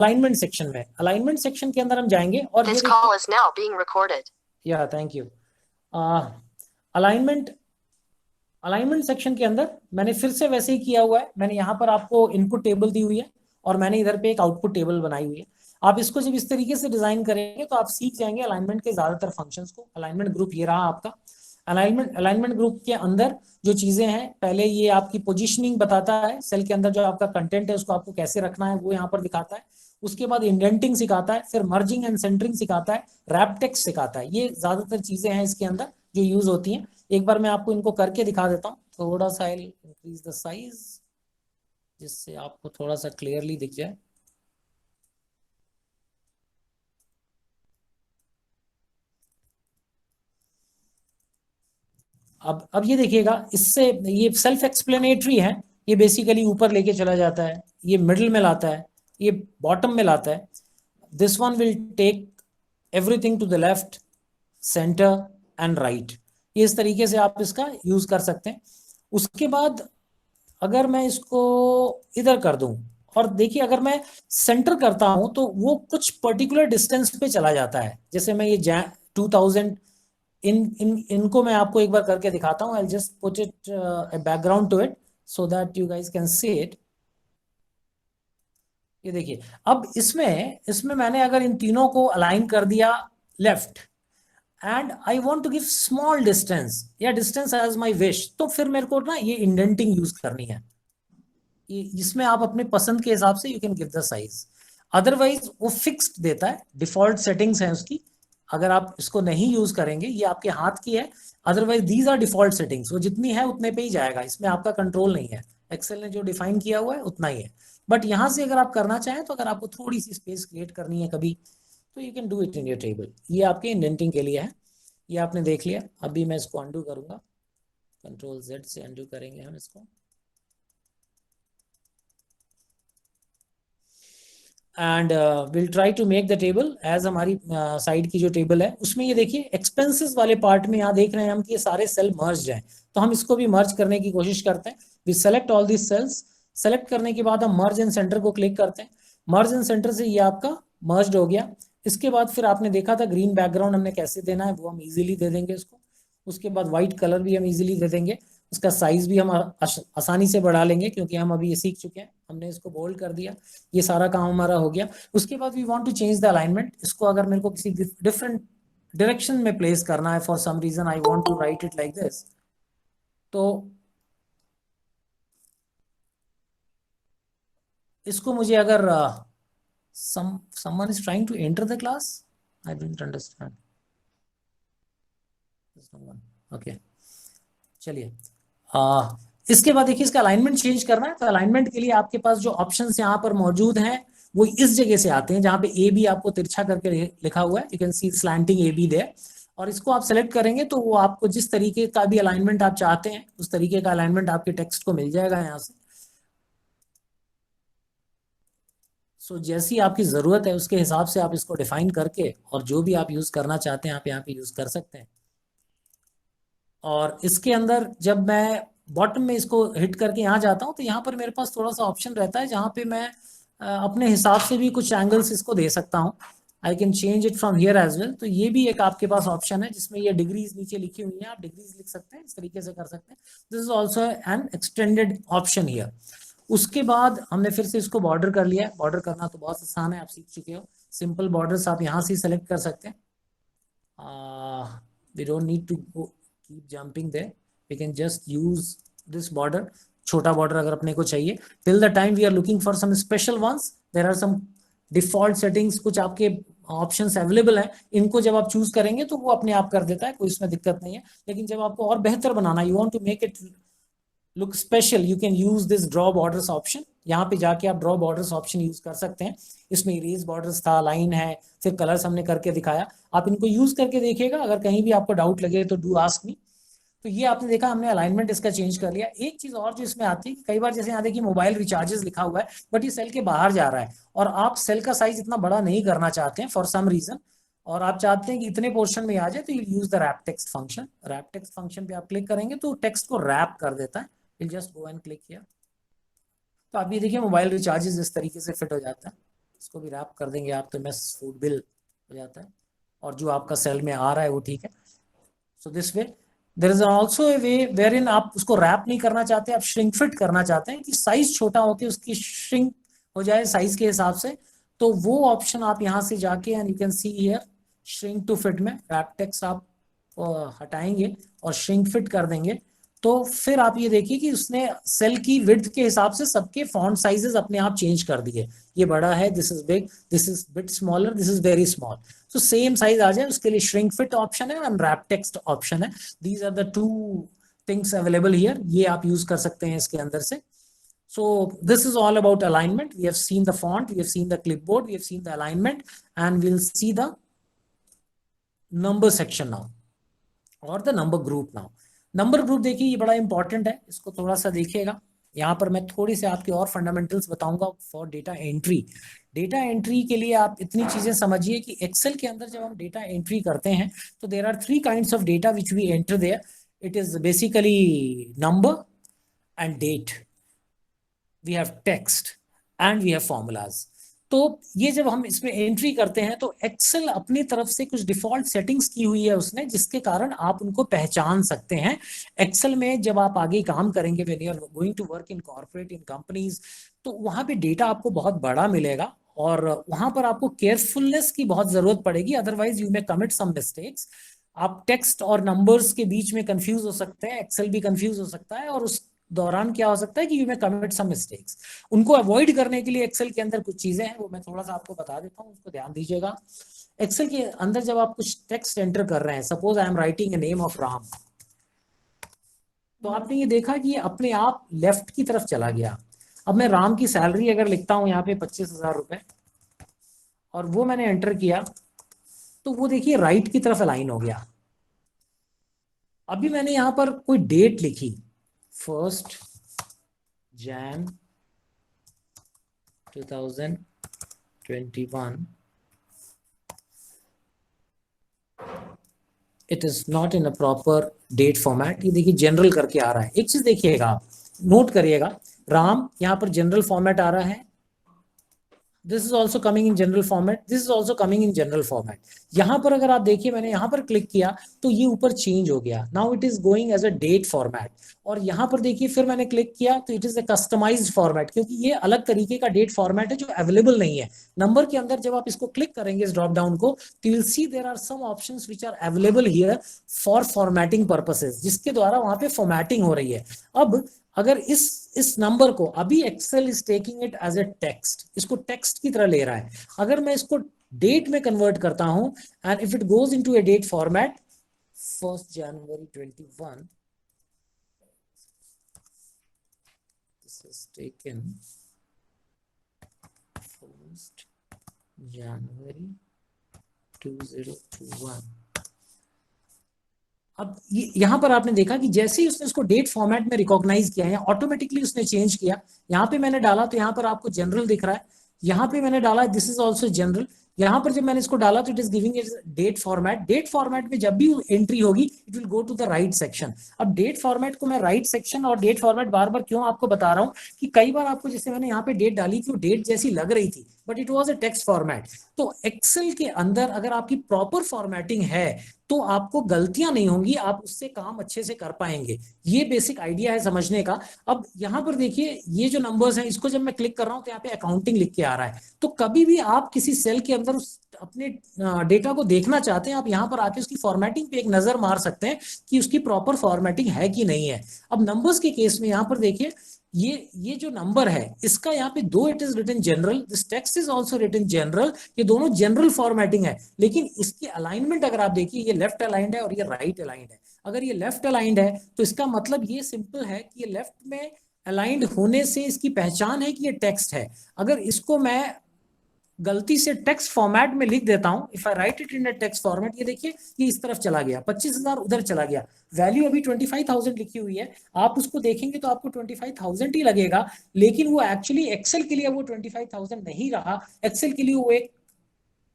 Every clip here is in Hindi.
अलाइनमेंट सेक्शन में, अलाइनमेंट सेक्शन के अंदर हम जाएंगे और This call is now being recorded. या thank you. Alignment alignment section के अंदर मैंने फिर से वैसे ही किया हुआ है। मैंने यहाँ पर आपको इनपुट टेबल दी हुई है और मैंने इधर पे एक आउटपुट टेबल बनाई हुई है। आप इसको जब इस तरीके से डिजाइन करेंगे तो आप सीख जाएंगे अलाइनमेंट के ज्यादातर फंक्शंस को। अलाइनमेंट ग्रुप ये रहा आपका। अलाइनमेंट ग्रुप के अंदर जो चीजें हैं, पहले ये आपकी पोजीशनिंग बताता है, सेल के अंदर जो आपका कंटेंट है उसको आपको कैसे रखना है वो यहाँ पर दिखाता है। उसके बाद इंडेंटिंग सिखाता है, फिर मर्जिंग एंड सेंटरिंग सिखाता है, रैप टेक्स्ट सिखाता है। ये ज्यादातर चीजें हैं इसके अंदर जो यूज होती हैं। एक बार मैं आपको इनको करके दिखा देता हूँ। थोड़ा सा इंक्रीज द साइज जिससे आपको थोड़ा सा क्लियरली दिख जाए। अब ये देखिएगा, इससे ये सेल्फ एक्सप्लेनेटरी है। ये बेसिकली ऊपर लेके चला जाता है, ये मिडिल में लाता है, ये बॉटम में लाता है। This one will take everything to the left, centre and right. ये इस तरीके से आप इसका यूज कर सकते हैं। उसके बाद अगर मैं इसको इधर कर दूं और देखिए, अगर मैं सेंटर करता हूं तो वो कुछ पर्टिकुलर डिस्टेंस पे चला जाता है। जैसे मैं ये 2000 इनको मैं आपको एक बार करके दिखाता हूं। I just put it a background to it so that you guys can see it. ये देखिए, अब इसमें मैंने अगर इन तीनों को अलाइन कर दिया left and I want to give small distance या डिस्टेंस एज माय विश, तो फिर मेरे को ना ये इंडेंटिंग यूज करनी है। इसमें आप अपने पसंद के हिसाब से you can give the size. Otherwise वो फिक्स्ड देता है, डिफॉल्ट सेटिंग्स है उसकी। अगर आप इसको नहीं यूज करेंगे, ये आपके हाथ की है। Otherwise these are default settings, वो जितनी है उतने पे ही जाएगा, इसमें आपका कंट्रोल नहीं है। एक्सेल ने जो डिफाइन किया हुआ है उतना ही है। बट यहां से अगर आप करना चाहें तो अगर आपको थोड़ी सी स्पेस क्रिएट करनी है कभी, तो you can do it in your table. ये आपके इंडेंटिंग के लिए है। ये आपने देख लिया। अभी मैं इसको अंडू करूंगा, कंट्रोल जेड से अंडू करेंगे हम इसको। And will try to make the table as हमारी साइड की जो टेबल है उसमें। ये देखिए, एक्सपेंसेस वाले पार्ट में यहाँ देख रहे हैं हम कि ये सारे सेल मर्ज हैं, तो हम इसको भी मर्ज करने की कोशिश करते हैं। We select all this cells. Select करने के बाद हम मर्ज इन सेंटर को क्लिक करते हैं। मर्ज इन सेंटर से ये आपका मर्ज हो गया। इसके बाद फिर आपने देखा था ग्रीन बैकग्राउंड हमने कैसे देना है, वो हम इजीली दे देंगे इसको। उसके बाद व्हाइट कलर भी हम इजीली दे देंगे। उसका साइज भी हम आसानी से बढ़ा लेंगे क्योंकि हम अभी ये सीख चुके हैं। हमने इसको बोल्ड कर दिया, ये सारा काम हमारा हो गया। उसके बाद we want to change the alignment. इसको अगर मेरे को किसी डिफरेंट डायरेक्शन में प्लेस करना है, for some reason I want to write it like this, तो इसको मुझे अगर someone is trying to enter the class, I didn't understand. Okay, चलिए। इसके बाद देखिए, इसका अलाइनमेंट चेंज करना है तो अलाइनमेंट के लिए आपके पास जो ऑप्शंस यहाँ पर मौजूद हैं वो इस जगह से आते हैं, जहां पे ए बी आपको तिरछा करके लिखा हुआ है। You can see slanting A B there. और इसको आप सेलेक्ट करेंगे तो वो आपको जिस तरीके का भी अलाइनमेंट आप चाहते हैं उस तरीके का अलाइनमेंट आपके टेक्स्ट को मिल जाएगा यहाँ से। सो जैसी आपकी जरूरत है उसके हिसाब से आप इसको डिफाइन करके और जो भी आप यूज करना चाहते हैं आप यहाँ पे यूज कर सकते हैं। और इसके अंदर जब मैं बॉटम में इसको हिट करके यहाँ जाता हूँ तो यहाँ पर मेरे पास थोड़ा सा ऑप्शन रहता है जहाँ पे मैं अपने हिसाब से भी कुछ एंगल्स इसको दे सकता हूँ। I can change it from here as well. तो ये भी एक आपके पास ऑप्शन है जिसमें ये डिग्रीज नीचे लिखी हुई है, आप डिग्रीज लिख सकते हैं, इस तरीके से कर सकते हैं। This is also an extended option here. उसके बाद हमने फिर से इसको बॉर्डर कर लिया है। बॉर्डर करना तो बहुत आसान है, आप सीख चुके हो। सिंपल बॉर्डर्स आप यहाँ से सेलेक्ट कर सकते हैं। We don't need to keep jumping there, we can just use this border। छोटा बॉर्डर अगर अपने को चाहिए, till the time we are looking for some special ones, there are some default settings, कुछ आपके ऑप्शंस अवेलेबल हैं। इनको जब आप चूज करेंगे तो वो अपने आप कर देता है, कोई इसमें दिक्कत नहीं है। लेकिन जब आपको और बेहतर बनाना, you want to make it look special, you can use this draw borders option. यहाँ पे जाके आप ड्रॉ बॉर्डर्स ऑप्शन यूज कर सकते हैं। इसमें इरेज बॉर्डर्स था, लाइन है, फिर कलर्स हमने करके दिखाया। आप इनको यूज करके देखिएगा, अगर कहीं भी आपको डाउट लगे तो डू आस्क मी। तो ये आपने देखा, हमने अलाइनमेंट इसका चेंज कर लिया। एक चीज और जो इसमें आती है, कई बार जैसे यहाँ देखिए मोबाइल रिचार्जेस लिखा हुआ है बट ये सेल के बाहर जा रहा है और आप सेल का साइज इतना बड़ा नहीं करना चाहते हैं फॉर सम रीजन, और आप चाहते हैं कि इतने पोर्शन में आ जाए, तो you use the wrap text function. Wrap text function पे आप क्लिक करेंगे तो टेक्स्ट को रैप कर देता है। Will just go and click here. तो आप ये देखिए मोबाइल रिचार्जेस इस तरीके से फिट हो जाता है। इसको भी रैप कर देंगे आप तो एमएस फूड बिल हो जाता है, और जो आपका सेल में आ रहा है वो ठीक है। So this way there is also a way where in आप उसको रैप नहीं करना चाहते, आप श्रिंक फिट करना चाहते हैं कि साइज छोटा होकर उसकी श्रिंक हो जाए साइज के हिसाब से, तो वो ऑप्शन आप यहाँ से जाके and you can see here shrink to fit में रैप टेक्स्ट आप हटाएंगे और श्रिंक फिट कर देंगे, तो फिर आप ये देखिए कि उसने सेल की विड्थ के हिसाब से सबके फॉन्ट साइजेस अपने आप चेंज कर दिए। ये बड़ा है, this is big, this is bit smaller, this is very small, तो सेम साइज आ जाए उसके लिए श्रिंक फिट ऑप्शन है एंड रैप टेक्स्ट ऑप्शन है। These are the two things available here, ये आप यूज कर सकते हैं इसके अंदर से। So this is all about alignment. We have seen the font, we have seen the clipboard, we have seen the alignment, and we'll see the number section now or the number group now. Number group देखिए ये बड़ा इंपॉर्टेंट है, इसको थोड़ा सा देखिएगा। यहाँ पर मैं थोड़ी से आपके और फंडामेंटल्स बताऊंगा for data entry. Data entry के लिए आप इतनी चीजें समझिए कि एक्सेल के अंदर जब हम डेटा एंट्री करते हैं तो there are 3 kinds of data which we enter there. It is basically number and date, we have text and we have formulas. तो ये जब हम इसमें एंट्री करते हैं तो एक्सेल अपनी तरफ से कुछ डिफॉल्ट सेटिंग्स की हुई है उसने, जिसके कारण आप उनको पहचान सकते हैं। एक्सेल में जब आप आगे काम करेंगे when you are going to work in corporate in companies, तो वहां पे डेटा आपको बहुत बड़ा मिलेगा और वहां पर आपको केयरफुलनेस की बहुत जरूरत पड़ेगी, otherwise you may commit some mistakes. आप टेक्स्ट और नंबर्स के बीच में कंफ्यूज हो सकते हैं, एक्सेल भी कंफ्यूज हो सकता है, और उस दौरान क्या हो सकता है कि you may commit some mistakes. उनको अवॉइड करने के लिए एक्सेल के अंदर कुछ चीजें हैं, वो मैं थोड़ा सा आपको बता देता हूँ, उसको ध्यान दीजिएगा। एक्सेल के अंदर जब आप कुछ टेक्स्ट एंटर कर रहे हैं, suppose I am writing a name of Ram, तो आपने ये देखा कि ये अपने आप लेफ्ट की तरफ चला गया। अब मैं राम की सैलरी अगर लिखता हूं यहाँ पे 25,000 रुपए, और वो मैंने एंटर किया, तो वो देखिए राइट की तरफ अलाइन हो गया। अभी मैंने यहां पर कोई डेट लिखी, 1 Jan 2021, it is not in a proper date format. ये देखिए जनरल करके आ रहा है। एक चीज देखिएगा, आप नोट करिएगा, राम यहाँ पर जनरल फॉर्मेट आ रहा है, this is also coming in general format, this is also coming in general format. यहां पर अगर आप देखिए मैंने यहां पर क्लिक किया तो ये ऊपर चेंज हो गया, now it is going as a date format. और यहां पर देखिए फिर मैंने क्लिक किया तो it is a customized format, क्योंकि ये अलग तरीके का डेट फॉर्मेट है जो अवेलेबल नहीं है। नंबर के अंदर जब आप इसको क्लिक करेंगे इस ड्रॉप डाउन को, तो you will see there are some options which are available here for formatting purposes, जिसके द्वारा वहां पे फॉर्मेटिंग हो रही है। अब अगर इस नंबर को अभी Excel is taking it as a text, इसको टेक्स्ट की तरह ले रहा है, अगर मैं इसको डेट में कन्वर्ट करता हूं and if it goes into a date format 1 January 21, this is taken 1 January 2021। अब यहां पर आपने देखा कि जैसे ही उसने इसको डेट फॉर्मेट में रिकॉग्नाइज किया है, ऑटोमेटिकली उसने चेंज किया। यहां पे मैंने डाला तो यहां पर आपको जनरल दिख रहा है, यहां पे मैंने डाला दिस इज ऑल्सो जनरल, यहां पर जब मैंने इसको डाला तो it is giving it date format. Date format में जब भी एंट्री होगी it will go to the right section. अब डेट फॉर्मेट को मैं राइट सेक्शन और डेट फॉर्मेट बार बार क्यों आपको बता रहा हूं कि कई बार आपको, जैसे मैंने यहाँ पे डेट डाली कि वो डेट जैसी लग रही थी but it was a text format. तो एक्सेल के अंदर अगर आपकी प्रॉपर फॉर्मेटिंग है तो आपको गलतियां नहीं होंगी, आप उससे काम अच्छे से कर पाएंगे। ये बेसिक आइडिया है समझने का। अब यहां पर देखिए ये जो नंबर्स हैं, इसको जब मैं क्लिक कर रहा हूं तो यहाँ पे अकाउंटिंग लिख के आ रहा है। तो कभी भी आप किसी सेल के अंदर उस अपने डेटा को देखना चाहते हैं, आप यहां पर आके उसकी फॉर्मेटिंग पे एक नजर मार सकते हैं कि उसकी प्रॉपर फॉर्मेटिंग है कि नहीं है। अब नंबर्स के केस में यहां पर देखिए ये जो नंबर है इसका यहाँ पे दो it is written general, this text is also written general, ये दोनों जनरल फॉर्मेटिंग है, लेकिन इसकी अलाइनमेंट अगर आप देखिए ये लेफ्ट अलाइंड है और ये राइट अलाइंड है। अगर ये लेफ्ट अलाइंड है तो इसका मतलब ये सिंपल है कि ये लेफ्ट में अलाइंड होने से इसकी पहचान है कि ये टेक्स्ट है। अगर इसको मैं गलती से टेक्स्ट फॉर्मेट में लिख देता हूं, if I right it in a text format, ये देखिए ये इस तरफ चला गया, 25,000 उधर चला गया, वैल्यू अभी 25,000 लिखी हुई है। आप उसको देखेंगे तो आपको 25,000 ही लगेगा, लेकिन वो एक्चुअली एक्सेल के लिए वो 25,000 नहीं रहा, एक्सेल के लिए वो एक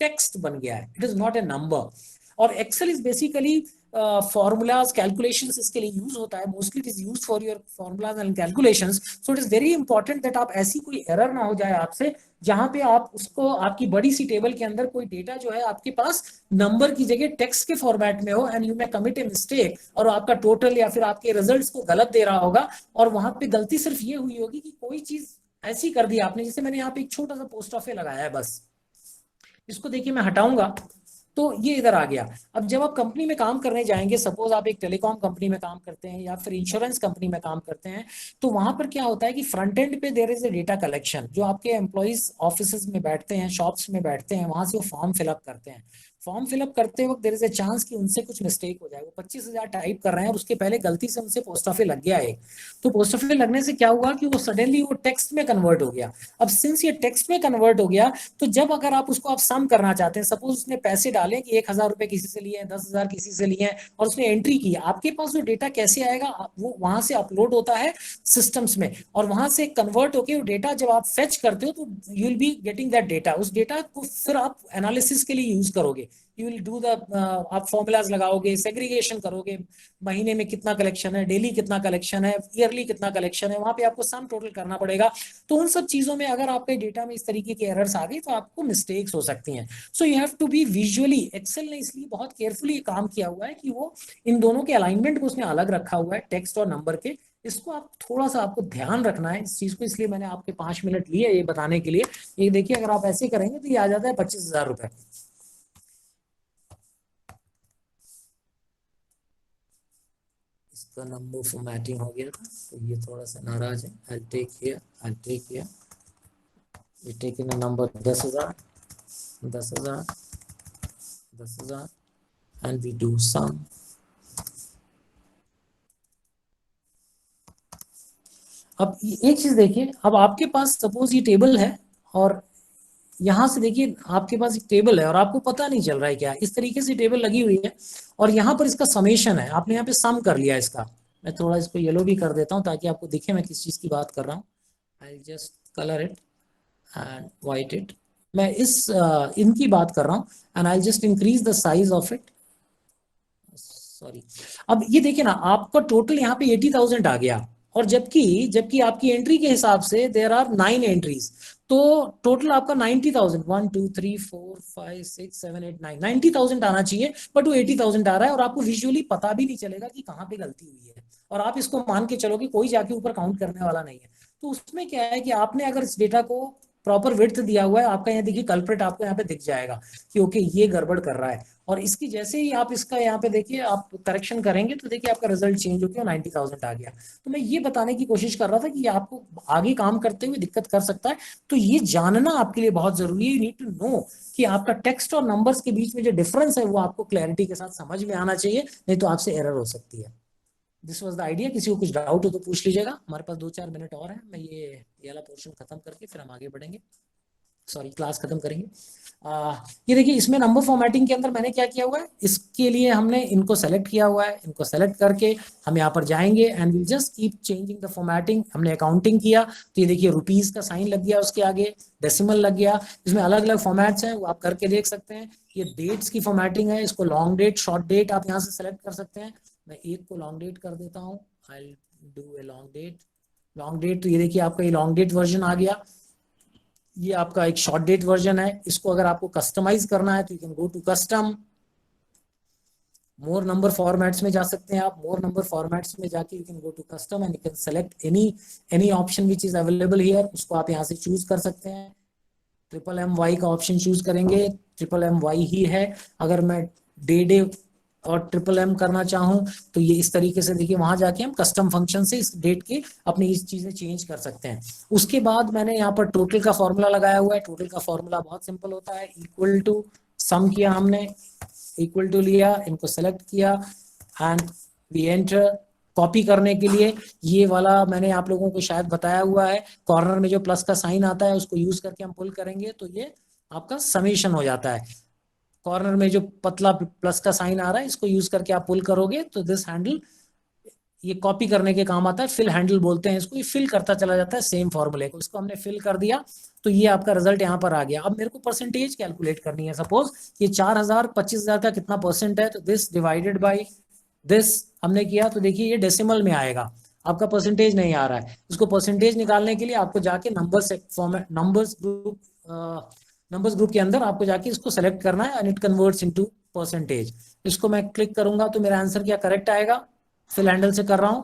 टेक्स्ट बन गया है, it is not a number. और Excel is basically formulas calculations इसके लिए यूज होता है, mostly it is use for your formulas and calculations. So it is very important that आप ऐसी कोई एरर ना हो जाए आपसे जहां पे आप उसको आपकी बड़ी सी टेबल के अंदर कोई डेटा जो है आपके पास नंबर की जगह टेक्स्ट के फॉर्मेट में हो and you may commit a mistake और आपका टोटल या फिर आपके रिजल्ट्स को गलत दे रहा होगा। और वहां पे गलती सिर्फ ये हुई होगी कि कोई चीज ऐसी कर दी आपने, जैसे मैंने यहाँ पे एक छोटा सा पोस्ट ऑफिस लगाया है बस, इसको देखिए मैं हटाऊंगा तो ये इधर आ गया। अब जब आप कंपनी में काम करने जाएंगे, सपोज आप एक टेलीकॉम कंपनी में काम करते हैं या फिर इंश्योरेंस कंपनी में काम करते हैं, तो वहां पर क्या होता है कि फ्रंट एंड पे there is a data collection. जो आपके एम्प्लॉइज ऑफिस में बैठते हैं, शॉप्स में बैठते हैं, वहां से वो फॉर्म फिलअप करते हैं। फॉर्म फिलअप करते वक्त देयर इज ए चांस कि उनसे कुछ मिस्टेक हो जाए। वो 25,000 टाइप कर रहे हैं और उसके पहले गलती से उनसे पोस्ट ऑफिस लग गया एक। तो पोस्ट ऑफिस लगने से क्या हुआ कि वो सडनली वो टेक्स्ट में कन्वर्ट हो गया। अब सिंस ये टेक्स्ट में कन्वर्ट हो गया, तो जब अगर आप उसको आप सम करना चाहते हैं, सपोज उसने पैसे डाले कि 1,000 रुपए किसी से लिए हैं, 10,000 किसी से लिए हैं, और उसने एंट्री की, आपके पास जो डेटा कैसे आएगा, वो वहां से अपलोड होता है सिस्टम्स में, और वहां से कन्वर्ट होकर वो डेटा जब आप फेच करते हो तो you will be getting that data. उस डेटा को फिर आप एनालिसिस के लिए यूज करोगे। यू विल डू द आप फॉर्मूलाज लगाओगे, सेग्रीगेशन करोगे, महीने में कितना कलेक्शन है, डेली कितना कलेक्शन है, ईयरली कितना कलेक्शन है, वहां पे आपको सम टोटल करना पड़ेगा। तो उन सब चीजों में अगर आपके डेटा में इस तरीके की एरर्स आ गई तो आपको मिस्टेक्स हो सकती हैं। So you have to be visually, Excel ने इसलिए बहुत केयरफुली काम किया हुआ है कि वो इन दोनों के अलाइनमेंट को उसने अलग रखा हुआ है, टेक्स्ट और नंबर के। इसको आप थोड़ा सा आपको ध्यान रखना है इस चीज को, इसलिए मैंने आपके 5 मिनट लिए ये बताने के लिए। ये देखिए अगर आप ऐसे करेंगे तो ये आ जाता है 25,000 रुपए। इसका नंबर फॉर्मेटिंग हो गया था तो ये थोड़ा सा नाराज है। I'll take here, I'll take here, we take in a number 10,000, 10,000, 10,000 and we do sum। अब एक चीज देखिए, अब आपके पास सपोज ये टेबल है और यहां से देखिए आपके पास एक टेबल है और आपको पता नहीं चल रहा है क्या, इस तरीके से टेबल लगी हुई है और यहाँ पर इसका समेशन है, आपने यहाँ पे सम कर लिया इसका। मैं थोड़ा इसको येलो भी कर देता हूँ ताकि आपको दिखे मैं किस चीज की बात कर रहा हूँ। I just colour it and white it. मैं इनकी बात कर रहा हूँ and I just increase the size of it. Sorry. अब ये देखिए ना, आपका टोटल यहाँ पे 80,000 आ गया, और जबकि जबकि आपकी एंट्री के हिसाब से देर आर 9 एंट्रीज, तो टोटल आपका 90,000, 1 2 3 4 5 6 7 8 9, 90,000 आना चाहिए, बट वो 80,000 आ रहा है और आपको विजुअली पता भी नहीं चलेगा कि कहाँ पे गलती हुई है। और आप इसको मान के चलोगे कोई जाके ऊपर काउंट करने वाला नहीं है। तो उसमें क्या है कि आपने अगर इस डेटा को प्रॉपर विड्थ दिया हुआ है, आपका यहाँ देखिए कल्प्रिट आपको यहाँ पे दिख जाएगा कि ओके ये गड़बड़ कर रहा है, और इसकी जैसे ही आप इसका यहाँ पे देखिए आप करेक्शन करेंगे तो देखिए आपका रिजल्ट चेंज होकर 90,000 आ गया। तो मैं ये बताने की कोशिश कर रहा था कि ये आपको आगे काम करते हुए दिक्कत कर सकता है, तो ये जानना आपके लिए बहुत जरूरी है। यू नीड टू नो कि आपका टेक्स्ट और नंबर्स के बीच में जो डिफरेंस है वो आपको क्लैरिटी के साथ समझ में आना चाहिए, नहीं तो आपसे एरर हो सकती है। This was the idea. किसी को कुछ डाउट हो तो पूछ लीजिएगा। हमारे पास 2-4 मिनट और है, मैं ये वाला पोर्शन खत्म करके फिर हम आगे बढ़ेंगे, सॉरी क्लास खत्म करेंगे। ये देखिए इसमें नंबर फॉर्मेटिंग के अंदर मैंने क्या किया हुआ है, इसके लिए हमने इनको सेलेक्ट किया हुआ है। इनको सेलेक्ट करके हम यहाँ पर जाएंगे and will just keep changing the formatting. हमने अकाउंटिंग किया तो ये देखिए रुपीज का साइन लग गया, उसके आगे डेसिमल लग गया। इसमें अलग अलग फॉर्मेट्स हैं, वो आप करके देख सकते हैं। ये डेट्स की फॉर्मेटिंग है, इसको लॉन्ग डेट शॉर्ट डेट आप यहाँ से सेलेक्ट कर सकते हैं। मैं एक को लॉन्ग डेट कर देता हूँ, I do a long date. Long date तो ये देखिए आपका ये लॉन्ग डेट वर्जन आ गया। ये आपका एक शॉर्ट डेट वर्जन है। इसको अगर आपको कस्टमाइज करना है तो you can go to custom, more number formats में जा सकते हैं आप। मोर नंबर फॉर्मेट्स में जाके you can go to custom and you can select any option which is available here. उसको आप यहाँ से चूज कर सकते हैं। MMY का ऑप्शन चूज करेंगे, MMY ही है। अगर मैं डे और MM करना चाहूं तो ये इस तरीके से देखिए वहां जाके हम कस्टम फंक्शन से इस डेट के अपनी इस चीजें चेंज कर सकते हैं। उसके बाद मैंने यहाँ पर टोटल का फॉर्मूला लगाया हुआ है। टोटल का फॉर्मूला बहुत सिंपल होता है, इक्वल टू सम किया हमने, इक्वल टू लिया, इनको सेलेक्ट किया एंड वी एंटर। कॉपी करने के लिए ये वाला मैंने आप लोगों को शायद बताया हुआ है, कॉर्नर में जो प्लस का साइन आता है उसको यूज करके हम पुल करेंगे तो ये आपका समेशन हो जाता है। कॉर्नर में जो पतला प्लस का साइन आ रहा है इसको यूज करके आप पुल करोगे तो दिस हैंडल ये कॉपी करने के काम आता है, फिल हैंडल बोलते हैं इसको, ये फिल करता चला जाता है सेम फॉर्मूले को। इसको हमने फिल कर दिया तो ये आपका रिजल्ट यहाँ पर आ गया। अब मेरे को परसेंटेज कैलकुलेट करनी है। सपोज ये 4000 25,000 का कितना परसेंट है, तो दिस डिवाइडेड बाई दिस हमने किया, तो देखिए ये डेसिमल में आएगा, आपका परसेंटेज नहीं आ रहा है। इसको परसेंटेज निकालने के लिए आपको जाके नंबर्स फॉर्मेट, नंबर्स ग्रुप के अंदर आपको जाके इसको सेलेक्ट करना है and it converts into percentage. इसको मैं क्लिक करूंगा तो मेरा आंसर क्या करेक्ट आएगा। फिल हैंडल से कर रहा हूं,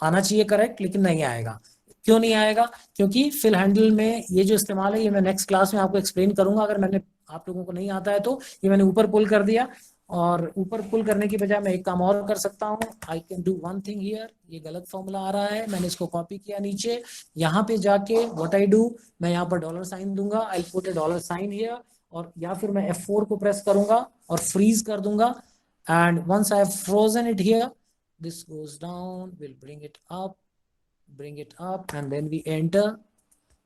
आना चाहिए करेक्ट, लेकिन नहीं आएगा। क्यों नहीं आएगा? क्योंकि फिल हैंडल में ये जो इस्तेमाल है ये मैं नेक्स्ट क्लास में आपको एक्सप्लेन करूंगा। अगर मैंने आप लोगों को नहीं आता है तो ये मैंने ऊपर पुल कर दिया, और ऊपर पुल करने की बजाय मैं एक काम और कर सकता हूँ। I can do one thing here. ये गलत फॉर्मूला आ रहा है, मैंने इसको कॉपी किया नीचे, यहाँ पे जाके व्हाट आई डू, मैं यहाँ पर डॉलर साइन दूंगा, I put a dollar sign here, और या फिर मैं F4 को प्रेस करूंगा और फ्रीज कर दूंगा। And once I have frozen it here, this goes down, we'll bring it up and then we enter,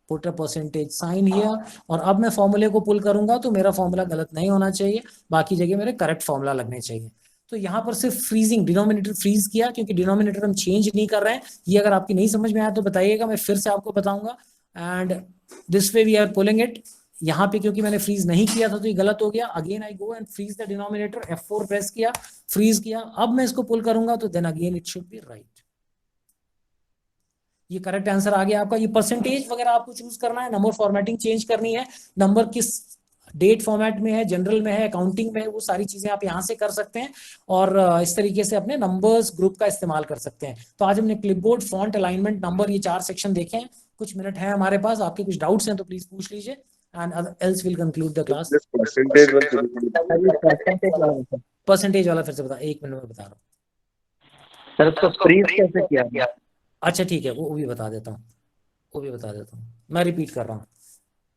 put a percentage sign here। और अब मैं फॉर्मूले को पुल करूंगा तो मेरा फॉर्मूला गलत नहीं होना चाहिए, बाकी जगह मेरे करेक्ट फॉर्मूला लगने चाहिए। तो यहाँ पर सिर्फ फ्रीजिंग, डिनोमिनेटर फ्रीज किया, क्योंकि डिनोमिनेटर हम चेंज नहीं कर रहे हैं। ये अगर आपकी नहीं समझ में आया तो बताइएगा, मैं फिर से आपको बताऊंगा। And this way we are pulling it. यहाँ पे क्योंकि मैंने फ्रीज नहीं किया था तो ये गलत हो गया। Again I go and freeze the denominator, F4 press किया, फ्रीज किया। अब मैं इसको पुल करूंगा तो then again it should be right. ये करेक्ट आंसर आ गया आपका। ये परसेंटेज वगैरह आपको चूज करना है, नंबर फॉर्मेटिंग चेंज करनी है, नंबर किस डेट फॉर्मेट में है, जनरल में है, अकाउंटिंग में है, वो सारी चीजें आप यहाँ से कर सकते हैं। और इस तरीके से अपने नंबर्स ग्रुप का इस्तेमाल कर सकते हैं। तो आज हमने क्लिपबोर्ड, फॉन्ट, अलाइनमेंट, नंबर, ये 4 सेक्शन देखे हैं। कुछ मिनट है हमारे पास, आपके कुछ डाउट्स हैं तो प्लीज पूछ लीजिए, and else we'll conclude the class। This percentage one percentage percentage वाला फिर से बता, 1 मिनट में बता रहा हूँ। सर उसको फ्रीज कैसे किया? अच्छा ठीक है, वो भी बता देता हूँ, मैं रिपीट कर रहा हूँ।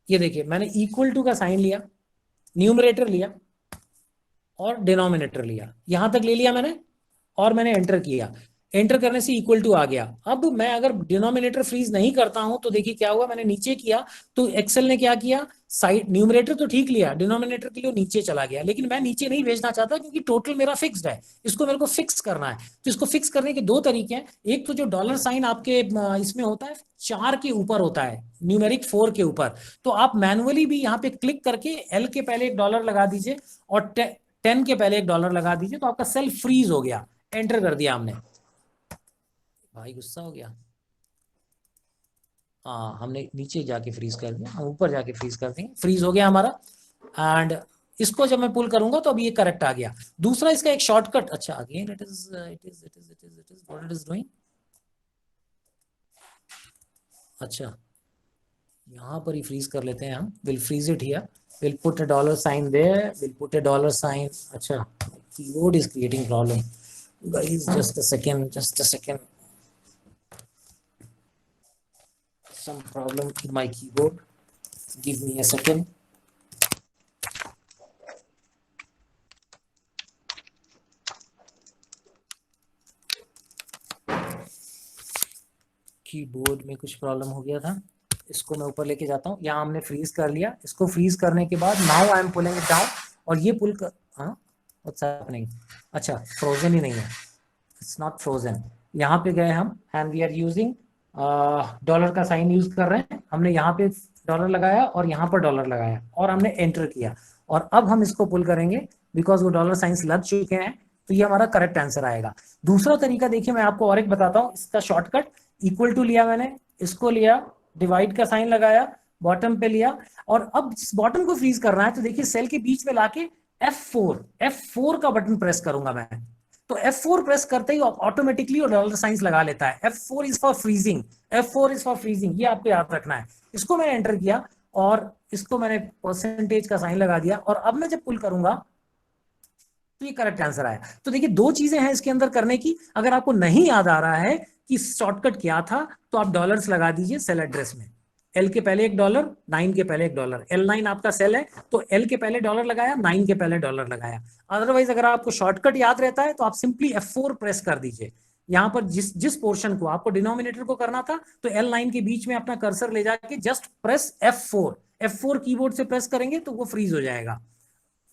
ये देखिए, मैंने इक्वल टू का साइन लिया, न्यूमरेटर लिया और डिनोमिनेटर लिया, यहां तक ले लिया मैंने, और मैंने एंटर किया। एंटर करने से इक्वल टू आ गया। अब मैं अगर डिनोमिनेटर फ्रीज नहीं करता हूं तो देखिए क्या हुआ, मैंने नीचे किया तो एक्सेल ने क्या किया, साइड न्यूमरेटर तो ठीक लिया, डिनोमिनेटर के लिए नीचे चला गया। लेकिन मैं नीचे नहीं भेजना चाहता क्योंकि टोटल मेरा फिक्स्ड है, इसको मेरे को फिक्स करना है। तो इसको फिक्स करने के 2 तरीके हैं। एक तो जो डॉलर साइन आपके इसमें होता है 4 के ऊपर होता है, न्यूमेरिक 4 के ऊपर, तो आप मैनुअली भी यहाँ पे क्लिक करके एल के पहले एक डॉलर लगा दीजिए और 10 के पहले एक डॉलर लगा दीजिए, तो आपका सेल फ्रीज हो गया। एंटर कर दिया हमने, भाई गुस्सा हो गया। हाँ, हमने नीचे जाके फ्रीज कर दिया, हम ऊपर जाके फ्रीज कर देंगे, फ्रीज हो गया हमारा। एंड इसको जब मैं पुल करूंगा तो अभी ये करेक्ट आ गया। दूसरा इसका एक शॉर्टकट, अच्छा again it is what it is doing. अच्छा यहाँ पर ही फ्रीज कर लेते हैं हम, will freeze it here, will put a dollar sign there, will put a dollar sign. अच्छा, keyboard is creating problem guys, just a second, some problem in my keyboard, give me a second। Keyboard में कुछ प्रॉब्लम हो गया था, इसको मैं ऊपर लेके जाता हूँ। यहाँ हमने फ्रीज कर लिया, इसको फ्रीज करने के बाद now I am pulling it down, और ये पुल कर, हाँ व्हाट्स हैपनिंग, अच्छा फ्रोजन ही नहीं है, इट्स नॉट फ्रोजन। यहाँ पे गए हम and we are using dollar का साइन यूज कर रहे हैं। हमने यहाँ पे डॉलर लगाया और यहाँ पर डॉलर लगाया और हमने एंटर किया, और अब हम इसको पुल करेंगे बिकॉज वो डॉलर साइंस लग चुके हैं, तो ये हमारा करेक्ट आंसर आएगा। दूसरा तरीका देखिए, मैं आपको और एक बताता हूँ, इसका शॉर्टकट, इक्वल टू लिया मैंने, इसको लिया, डिवाइड का साइन लगाया, बॉटम पे लिया, और अब बॉटम को फ्रीज करना है तो देखिए सेल के बीच में लाके F4 का बटन प्रेस करूंगा मैं, तो F4 प्रेस करते ही ऑटोमेटिकली डॉलर साइंस लगा लेता है। F4 is for freezing, F4 is for freezing, ये आपको याद रखना है। इसको मैंने एंटर किया और इसको मैंने परसेंटेज का साइन लगा दिया, और अब मैं जब पुल करूंगा तो ये करेक्ट आंसर आया। तो देखिए 2 चीजें हैं इसके अंदर करने की। अगर आपको नहीं याद आ रहा है कि शॉर्टकट क्या था तो आप डॉलर्स लगा दीजिए सेल एड्रेस में, L के पहले $1, 9 के पहले $1, L9 आपका सेल है तो L के पहले डॉलर लगाया, 9 के पहले डॉलर लगाया। अदरवाइज अगर आपको शॉर्टकट याद रहता है तो आप सिंपली F4 प्रेस कर दीजिए। यहाँ पर जिस पोर्शन को आपको डिनोमिनेटर को करना था तो L9 के बीच में अपना कर्सर ले जाके जस्ट प्रेस F4 कीबोर्ड से प्रेस करेंगे तो वो फ्रीज हो जाएगा।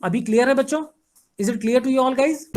अभी क्लियर है बच्चों? Is it clear to you all guys?